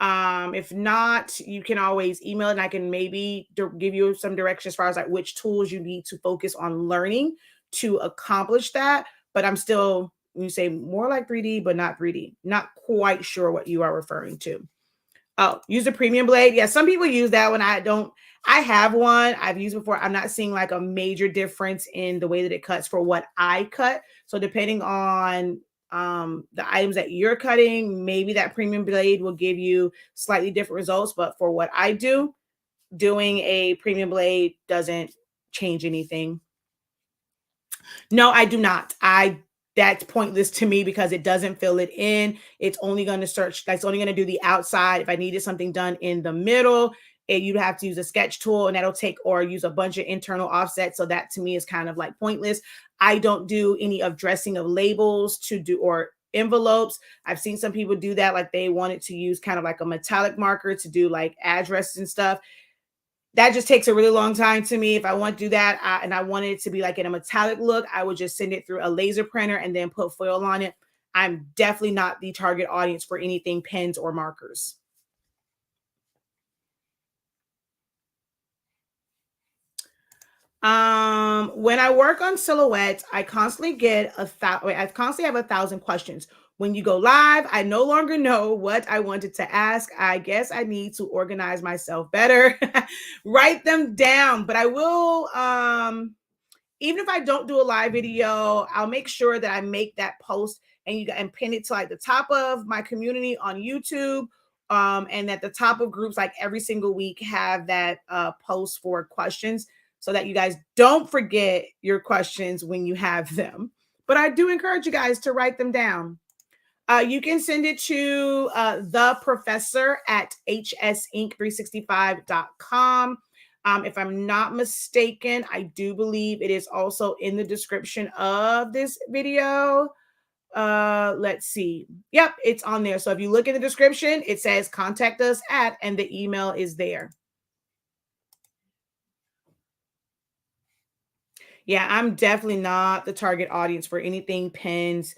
If not, you can always email it and I can maybe give you some direction as far as like which tools you need to focus on learning to accomplish that. But I'm still, when you say more like 3D, but not 3D, not quite sure what you are referring to. Oh, use a premium blade. Yeah, some people use that one. I don't. I have one. I've used before. I'm not seeing like a major difference in the way that it cuts for what I cut. So depending on the items that you're cutting, maybe that premium blade will give you slightly different results. But for what I do, doing a premium blade doesn't change anything. No, I do not. That's pointless to me because it doesn't fill it in. It's only going to search. That's only going to do the outside. If I needed something done in the middle, you'd have to use a sketch tool and that'll take or use a bunch of internal offsets. So that to me is kind of like pointless. I don't do any of dressing of labels to do or envelopes. I've seen some people do that. Like they wanted to use kind of like a metallic marker to do like addresses and stuff. That just takes a really long time to me. If I want to do that and I want it to be like in a metallic look, I would just send it through a laser printer and then put foil on it. I'm definitely not the target audience for anything pens or markers. When I work on silhouettes, I constantly have 1,000 questions. When you go live, I no longer know what I wanted to ask. I guess I need to organize myself better, write them down, but I will, even if I don't do a live video, I'll make sure that I make that post and pin it to like the top of my community on YouTube. And at the top of groups, like every single week, have that post for questions so that you guys don't forget your questions when you have them. But I do encourage you guys to write them down. You can send it to the professor at hsink365.com. If I'm not mistaken, I do believe it is also in the description of this video. Let's see. Yep, it's on there. So if you look in the description, it says contact us at, and the email is there. Yeah, I'm definitely not the target audience for anything pens.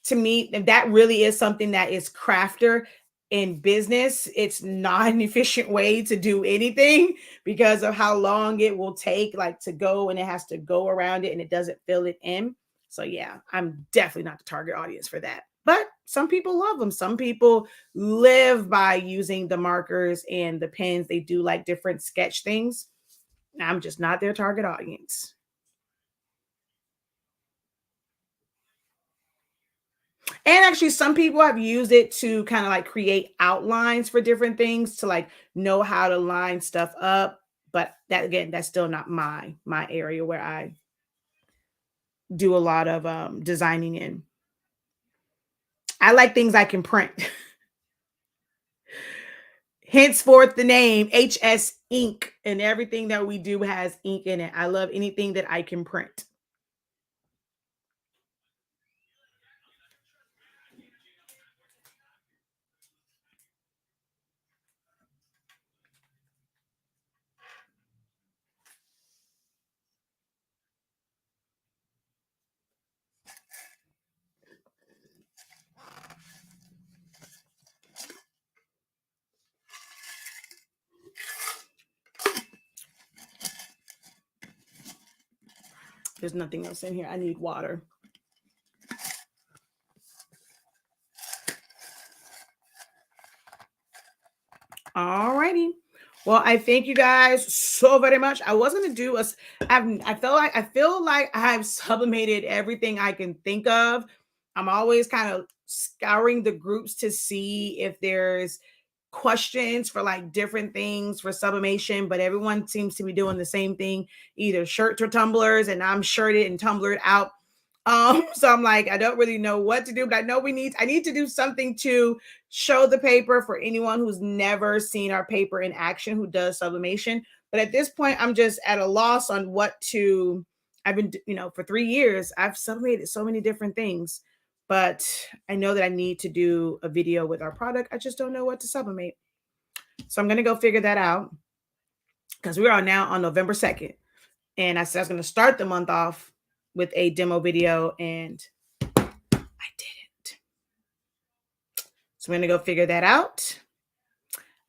To me, that really is something that is crafter in business. It's not an efficient way to do anything because of how long it will take, like to go and it has to go around it and it doesn't fill it in. So yeah, I'm definitely not the target audience for that. But some people love them. Some people live by using the markers and the pens. They do like different sketch things. I'm just not their target audience. And actually, some people have used it to kind of like create outlines for different things to like know how to line stuff up. But that again, that's still not my area where I do a lot of designing in. I like things I can print. Henceforth, the name HS Ink, and everything that we do has ink in it. I love anything that I can print. There's nothing else in here. I need water. All righty. Well, I thank you guys so very much. I was gonna do I feel like I've sublimated everything I can think of. I'm always kind of scouring the groups to see if there's questions for like different things for sublimation, but everyone seems to be doing the same thing, either shirts or tumblers, and I'm shirted and tumblered out. So I'm like, I don't really know what to do, but I know I need to do something to show the paper for anyone who's never seen our paper in action who does sublimation. But at this point, I'm just at a loss on what to. I've been, for 3 years, I've sublimated so many different things, but I know that I need to do a video with our product. I just don't know what to sublimate. So I'm going to go figure that out, because we are now on November 2nd. And I said I was going to start the month off with a demo video, and I didn't. So I'm going to go figure that out.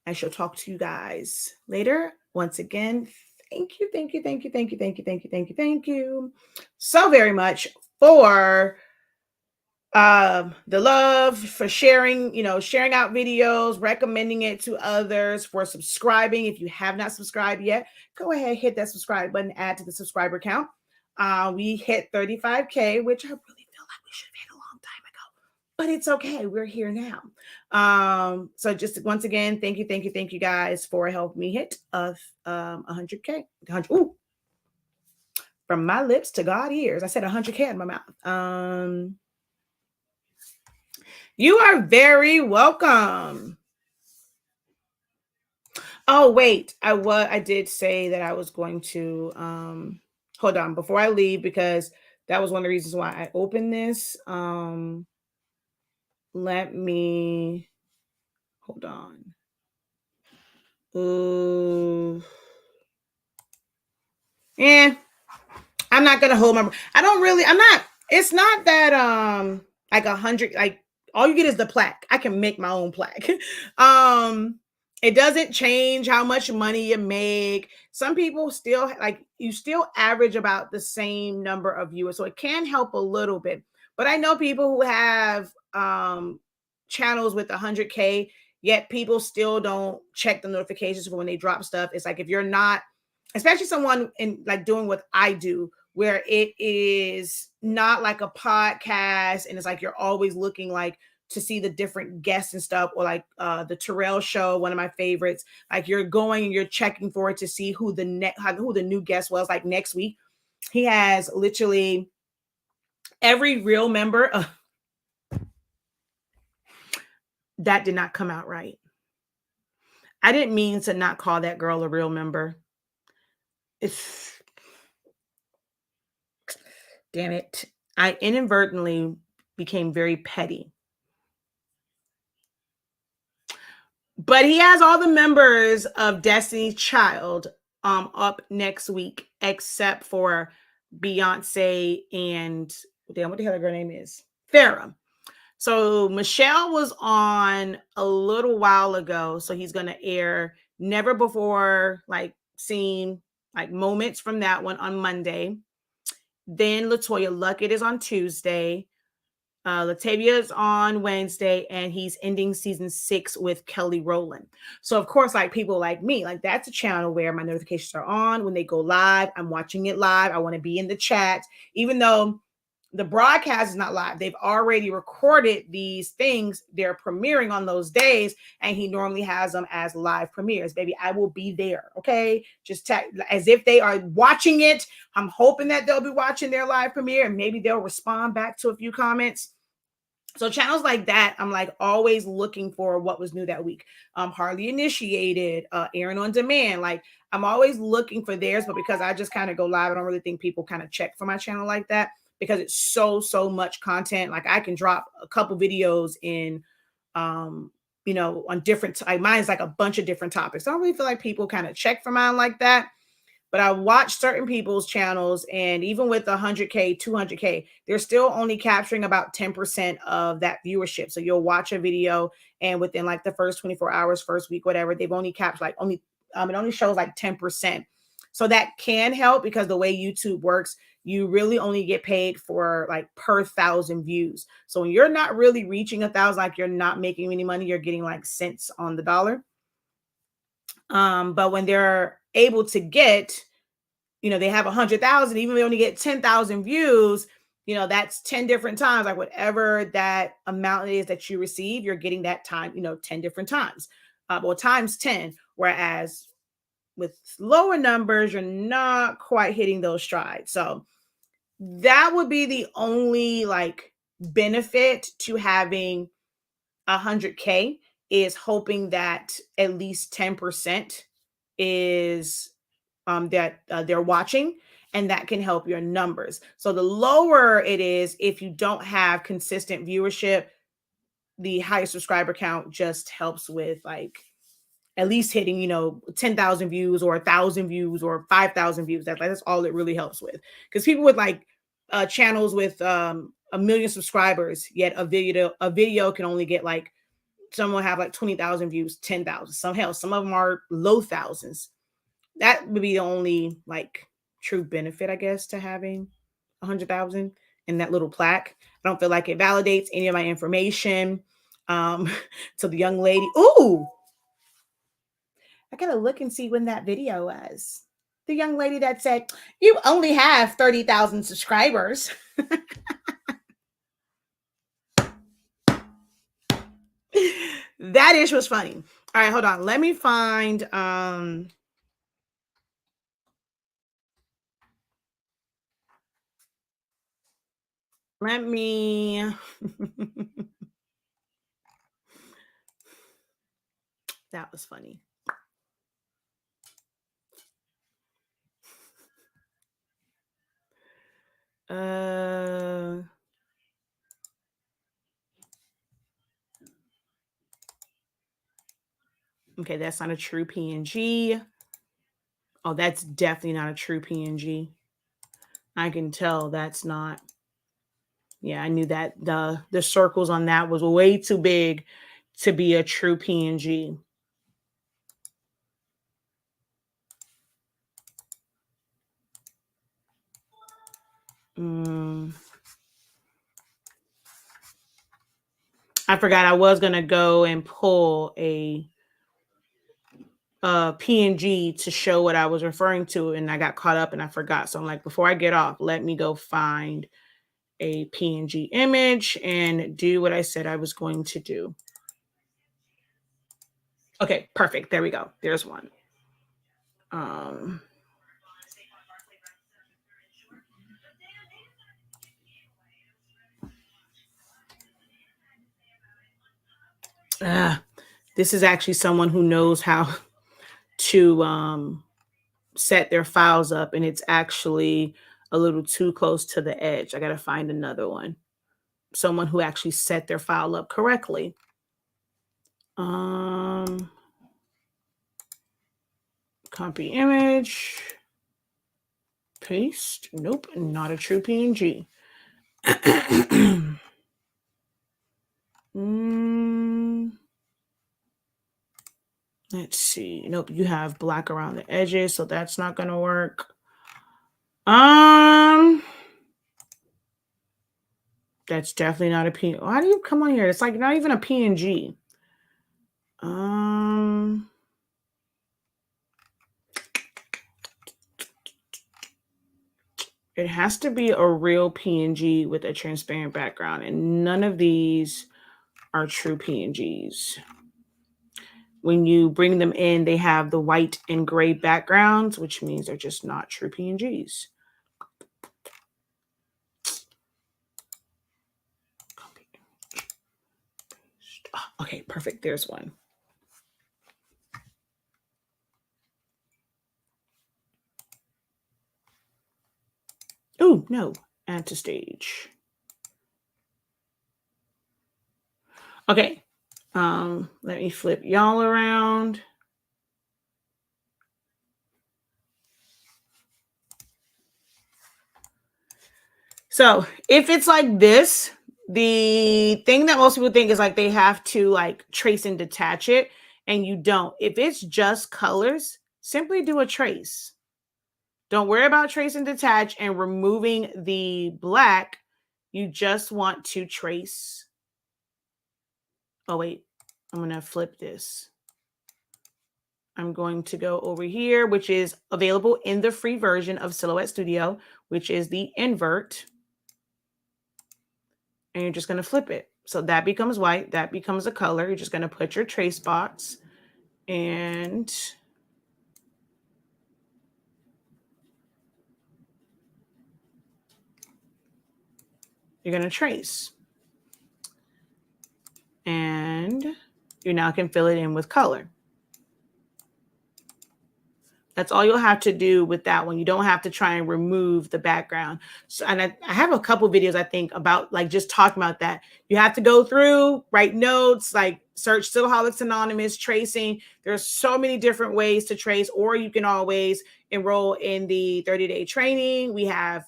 I shall talk to you guys later. Once again, thank you so very much for the love, for sharing, sharing out videos, recommending it to others, for subscribing. If you have not subscribed yet, go ahead, hit that subscribe button, add to the subscriber count. We hit 35K, which I really feel like we should have hit a long time ago, but it's okay. We're here now. So just once again, thank you guys for helping me hit 100K. Ooh, from my lips to God ears. I said 100K in my mouth. You are very welcome. Oh, wait, I did say that I was going to, hold on before I leave, because that was one of the reasons why I opened this. Let me, hold on. Yeah, I'm not going to hold my, it's not that, like 100, like all you get is the plaque. I can make my own plaque. It doesn't change how much money you make. Some people still, you still average about the same number of viewers. So it can help a little bit. But I know people who have channels with 100K, yet people still don't check the notifications for when they drop stuff. It's like, if you're not, especially someone in like doing what I do, where it is not like a podcast and it's like you're always looking like to see the different guests and stuff, or like the Terrell show, one of my favorites. Like, you're going and you're checking for it to see who the new guest was. Like next week, he has literally every real member. That did not come out right. I didn't mean to not call that girl a real member. Damn it. I inadvertently became very petty. But he has all the members of Destiny's Child up next week, except for Beyonce and, damn, what the hell her name is? Farrah. So Michelle was on a little while ago, so he's going to air never before seen moments from that one on Monday. Then Latoya Luckett is on Tuesday. Latavia is on Wednesday, and he's ending season 6 with Kelly Rowland. So of course, people like me, that's a channel where my notifications are on when they go live. I'm watching it live. I want to be in the chat, even though the broadcast is not live. They've already recorded these things. They're premiering on those days, and he normally has them as live premieres. Baby, I will be there. Okay, just as if they are watching it. I'm hoping that they'll be watching their live premiere, and maybe they'll respond back to a few comments. So channels like that, I'm always looking for what was new that week. Hardly Initiated, Aaron on Demand. I'm always looking for theirs, but because I just kind of go live, I don't really think people kind of check for my channel like that, because it's so much content. I can drop a couple videos in, on different, mine's a bunch of different topics. I don't really feel like people kind of check for mine like that. But I watch certain people's channels, and even with 100K, 200K, they're still only capturing about 10% of that viewership. So you'll watch a video, and within the first 24 hours, first week, whatever, they've only captured it only shows 10%. So that can help, because the way YouTube works, you really only get paid for like per 1,000 views. So when you're not really reaching 1,000, like you're not making any money, you're getting like cents on the dollar. But when they're able to get, they have 100,000, even if they only get 10,000 views, that's 10 different times, like whatever that amount is that you receive, you're getting that time, 10 different times, or times 10. Whereas with lower numbers, you're not quite hitting those strides. So that would be the only like benefit to having 100K, is hoping that at least 10% is that they're watching, and that can help your numbers. So the lower it is, if you don't have consistent viewership, the higher subscriber count just helps with like at least hitting 10,000 views or 1,000 views or 5,000 views. That's all it really helps with, because people with like channels with 1,000,000 subscribers, yet a video can only get like, some will have like 20,000 views, 10,000, some of them are low thousands. That would be the only like true benefit, I guess, to having 100,000 and that little plaque. I don't feel like it validates any of my information. To the young lady, ooh, I gotta look and see when that video was. The young lady that said, "You only have 30,000 subscribers." That ish was funny. All right, hold on. Let me find let me that was funny. Okay, that's not a true PNG. Oh, that's definitely not a true PNG. I can tell that's not. Yeah, I knew that the circles on that was way too big to be a true PNG. I forgot I was gonna go and pull a PNG to show what I was referring to, and I got caught up and I forgot. So I'm like, before I get off, let me go find a PNG image and do what I said I was going to do. Okay, perfect. There we go. There's one. This is actually someone who knows how to set their files up, and it's actually a little too close to the edge. I got to find another one. Someone who actually set their file up correctly. Copy image. Paste. Nope, not a true PNG. Let's see. Nope, you have black around the edges, so that's not gonna work. That's definitely not a PNG. Why do you come on here? It's like not even a PNG. It has to be a real PNG with a transparent background, and none of these are true PNGs. When you bring them in, they have the white and gray backgrounds, which means they're just not true PNGs. Oh, okay, perfect. There's one. Oh, no. Add to stage. Okay. Let me flip y'all around. So if it's like this, the thing that most people think is like they have to like trace and detach it, and you don't. If it's just colors, simply do a trace. Don't worry about trace and detach and removing the black. You just want to trace. Oh, wait, I'm going to flip this. I'm going to go over here, which is available in the free version of Silhouette Studio, which is the invert. And you're just going to flip it. So that becomes white. That becomes a color. You're just going to put your trace box and you're going to trace. And you now can fill it in with color. That's all you'll have to do with that one. You don't have to try and remove the background. So, and I have a couple videos, I think, about like just talking about that. You have to go through, write notes, like search Stillaholics Anonymous, tracing. There's so many different ways to trace, or you can always enroll in the 30-day training. We have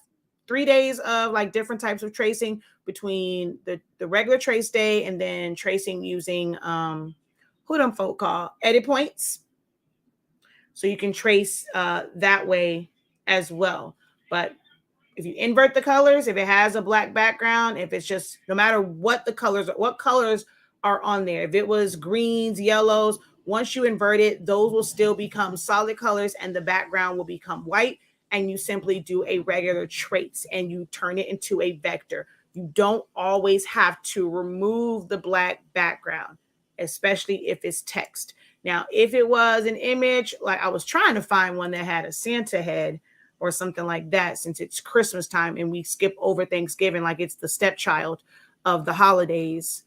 3 days of like different types of tracing between the regular trace day and then tracing using, who them folk call edit points. So you can trace that way as well. But if you invert the colors, if it has a black background, if it's just, no matter what the colors, what colors are on there, if it was greens, yellows, once you invert it, those will still become solid colors and the background will become white. And you simply do a regular trace and you turn it into a vector. You don't always have to remove the black background, especially if it's text. Now, if it was an image, like I was trying to find one that had a Santa head or something like that, since it's Christmas time and we skip over Thanksgiving like it's the stepchild of the holidays.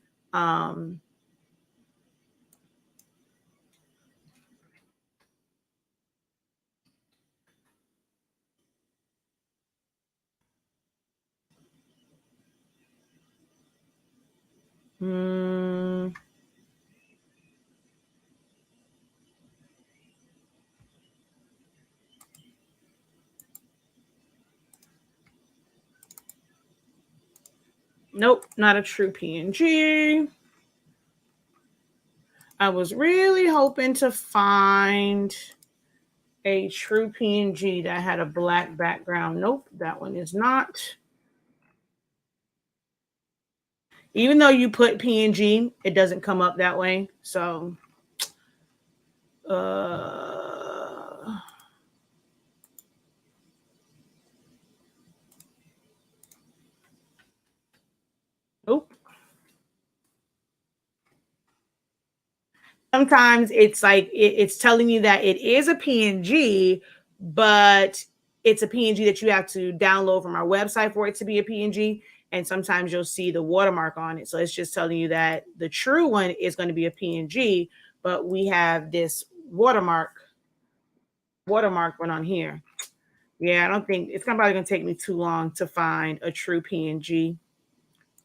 Nope, not a true PNG. I was really hoping to find a true PNG that had a black background. Nope, that one is not. Even though you put PNG, it doesn't come up that way. So, nope. Sometimes it's like it's telling you that it is a PNG, but it's a PNG that you have to download from our website for it to be a PNG. And sometimes you'll see the watermark on it. So it's just telling you that the true one is going to be a PNG, but we have this watermark one on here. Yeah, I don't think it's probably going to take me too long to find a true PNG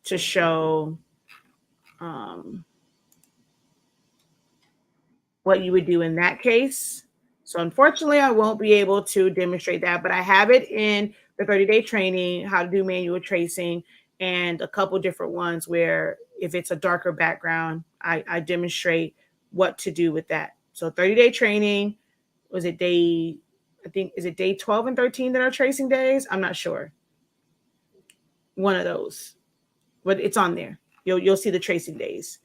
to show what you would do in that case. So unfortunately, I won't be able to demonstrate that, but I have it in the 30-day training, how to do manual tracing, and a couple different ones where if it's a darker background, I demonstrate what to do with that. So 30-day training, was it day, I think, is it day 12 and 13 that are tracing days? I'm not sure. One of those, but it's on there. You'll see the tracing days,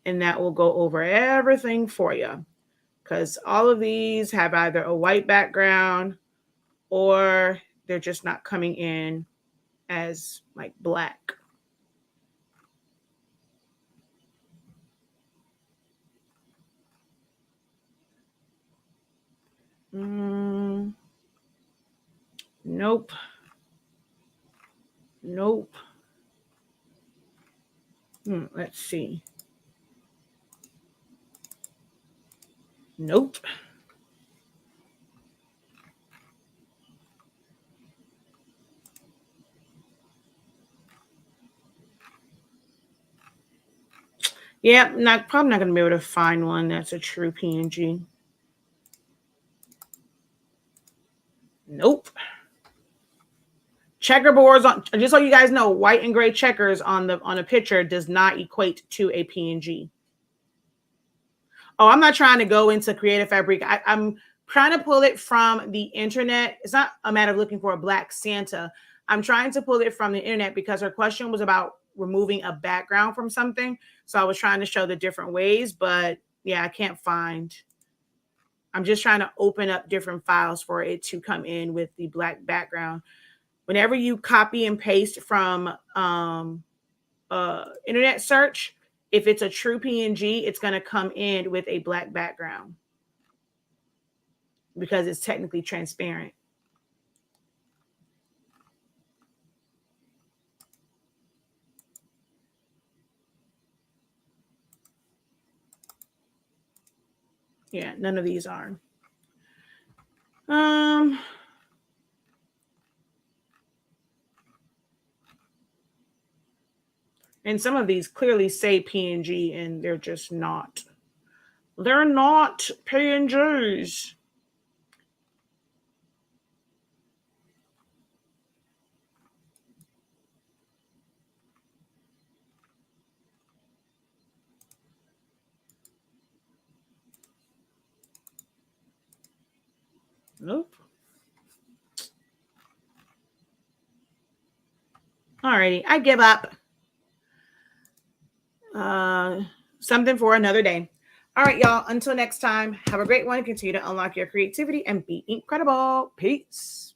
and that will go over everything for you. Because all of these have either a white background or they're just not coming in as like black. Nope. Nope. Let's see. Nope. Yeah, probably not going to be able to find one that's a true PNG. Nope. Checkerboards on, just so you guys know, white and gray checkers on a picture does not equate to a PNG. Oh, I'm not trying to go into Creative Fabric. I'm trying to pull it from the internet. It's not a matter of looking for a black Santa. I'm trying to pull it from the internet because her question was about removing a background from something. So I was trying to show the different ways, but yeah, I can't find. I'm just trying to open up different files for it to come in with the black background. Whenever you copy and paste from internet search, if it's a true PNG, it's going to come in with a black background because it's technically transparent. Yeah, none of these are. And some of these clearly say PNG and they're just not. They're not PNGs. Nope. Alrighty, I give up. Something for another day. All right, y'all. Until next time, have a great one. Continue to unlock your creativity and be incredible. Peace.